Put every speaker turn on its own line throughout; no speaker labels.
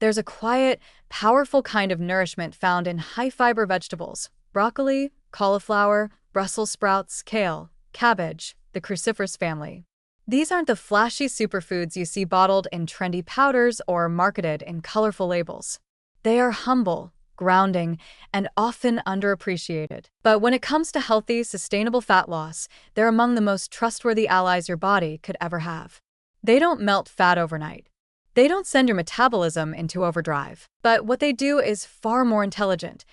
There's a quiet, powerful kind of nourishment found in high-fiber vegetables: broccoli, cauliflower, Brussels sprouts, kale, cabbage, the cruciferous family. These aren't the flashy superfoods you see bottled in trendy powders or marketed in colorful labels. They are humble, grounding, and often underappreciated. But when it comes to healthy, sustainable fat loss, they're among the most trustworthy allies your body could ever have. They don't melt fat overnight. They don't send your metabolism into overdrive. But what they do is far more intelligent.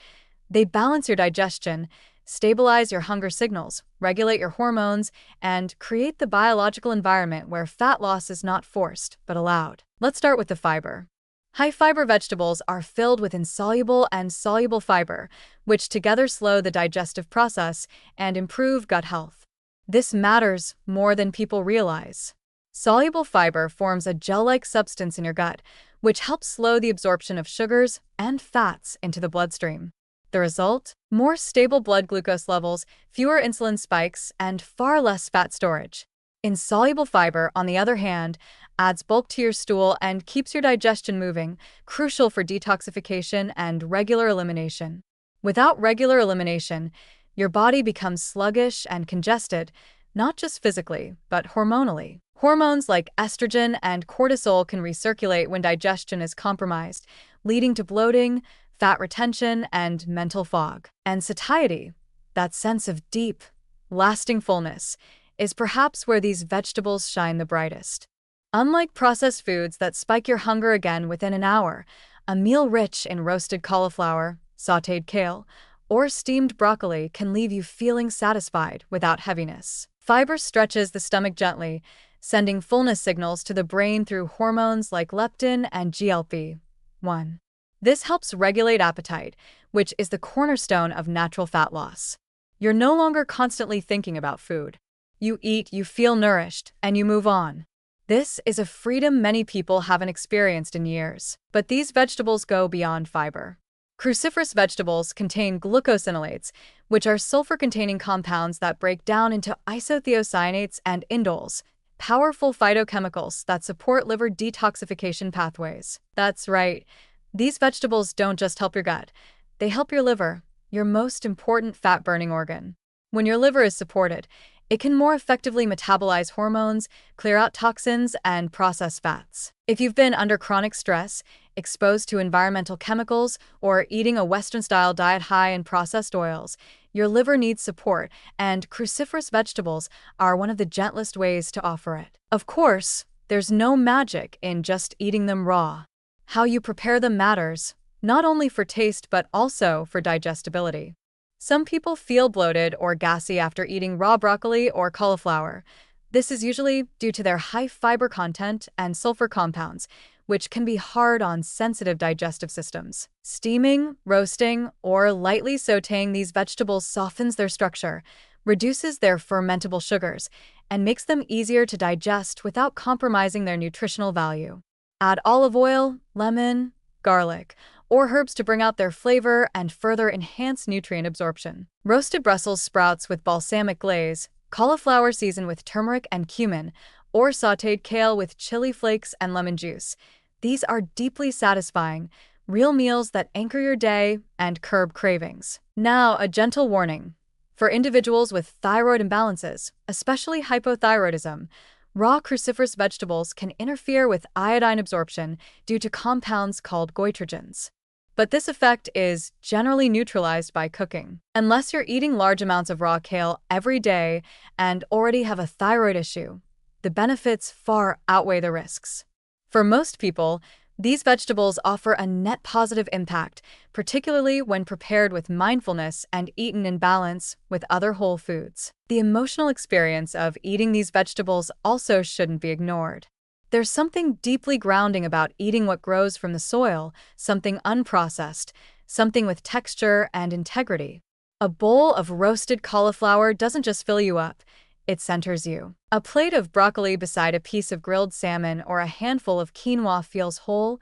They balance your digestion, stabilize your hunger signals, regulate your hormones, and create the biological environment where fat loss is not forced, but allowed. Let's start with the fiber. High-fiber vegetables are filled with insoluble and soluble fiber, which together slow the digestive process and improve gut health. This matters more than people realize. Soluble fiber forms a gel-like substance in your gut, which helps slow the absorption of sugars and fats into the bloodstream. The result? More stable blood glucose levels, fewer insulin spikes, and far less fat storage. Insoluble fiber, on the other hand, adds bulk to your stool and keeps your digestion moving, crucial for detoxification and regular elimination. Without regular elimination, your body becomes sluggish and congested, not just physically, but hormonally. Hormones like estrogen and cortisol can recirculate when digestion is compromised, leading to bloating, fat retention, and mental fog. And satiety, that sense of deep, lasting fullness, is perhaps where these vegetables shine the brightest. Unlike processed foods that spike your hunger again within an hour, a meal rich in roasted cauliflower, sautéed kale, or steamed broccoli can leave you feeling satisfied without heaviness. Fiber stretches the stomach gently, sending fullness signals to the brain through hormones like leptin and GLP-1. This helps regulate appetite, which is the cornerstone of natural fat loss. You're no longer constantly thinking about food. You eat, you feel nourished, and you move on. This is a freedom many people haven't experienced in years. But these vegetables go beyond fiber. Cruciferous vegetables contain glucosinolates, which are sulfur-containing compounds that break down into isothiocyanates and indoles, powerful phytochemicals that support liver detoxification pathways. That's right. These vegetables don't just help your gut, they help your liver, your most important fat-burning organ. When your liver is supported, it can more effectively metabolize hormones, clear out toxins, and process fats. If you've been under chronic stress, exposed to environmental chemicals, or eating a Western-style diet high in processed oils, your liver needs support, and cruciferous vegetables are one of the gentlest ways to offer it. Of course, there's no magic in just eating them raw. How you prepare them matters, not only for taste but also for digestibility. Some people feel bloated or gassy after eating raw broccoli or cauliflower. This is usually due to their high fiber content and sulfur compounds, which can be hard on sensitive digestive systems. Steaming, roasting, or lightly sautéing these vegetables softens their structure, reduces their fermentable sugars, and makes them easier to digest without compromising their nutritional value. Add olive oil, lemon, garlic, or herbs to bring out their flavor and further enhance nutrient absorption. Roasted Brussels sprouts with balsamic glaze, cauliflower seasoned with turmeric and cumin, or sautéed kale with chili flakes and lemon juice. These are deeply satisfying, real meals that anchor your day and curb cravings. Now, a gentle warning. For individuals with thyroid imbalances, especially hypothyroidism, raw cruciferous vegetables can interfere with iodine absorption due to compounds called goitrogens. But this effect is generally neutralized by cooking. Unless you're eating large amounts of raw kale every day and already have a thyroid issue, the benefits far outweigh the risks. For most people, these vegetables offer a net positive impact, particularly when prepared with mindfulness and eaten in balance with other whole foods. The emotional experience of eating these vegetables also shouldn't be ignored. There's something deeply grounding about eating what grows from the soil, something unprocessed, something with texture and integrity. A bowl of roasted cauliflower doesn't just fill you up, it centers you. A plate of broccoli beside a piece of grilled salmon or a handful of quinoa feels whole,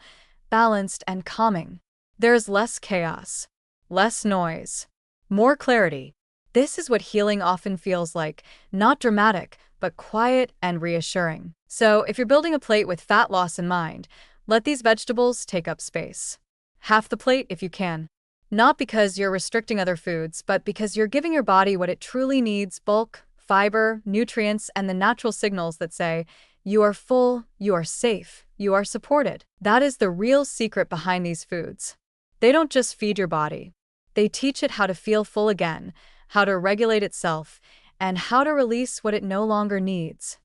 balanced, and calming. There's less chaos, less noise, more clarity. This is what healing often feels like, not dramatic, but quiet and reassuring. So, if you're building a plate with fat loss in mind, Let these vegetables take up space. Half the plate if you can. Not because you're restricting other foods, but because you're giving your body what it truly needs: bulk, fiber, nutrients, and the natural signals that say, you are full, you are safe, you are supported. That is the real secret behind these foods. They don't just feed your body. They teach it how to feel full again, how to regulate itself, and how to release what it no longer needs.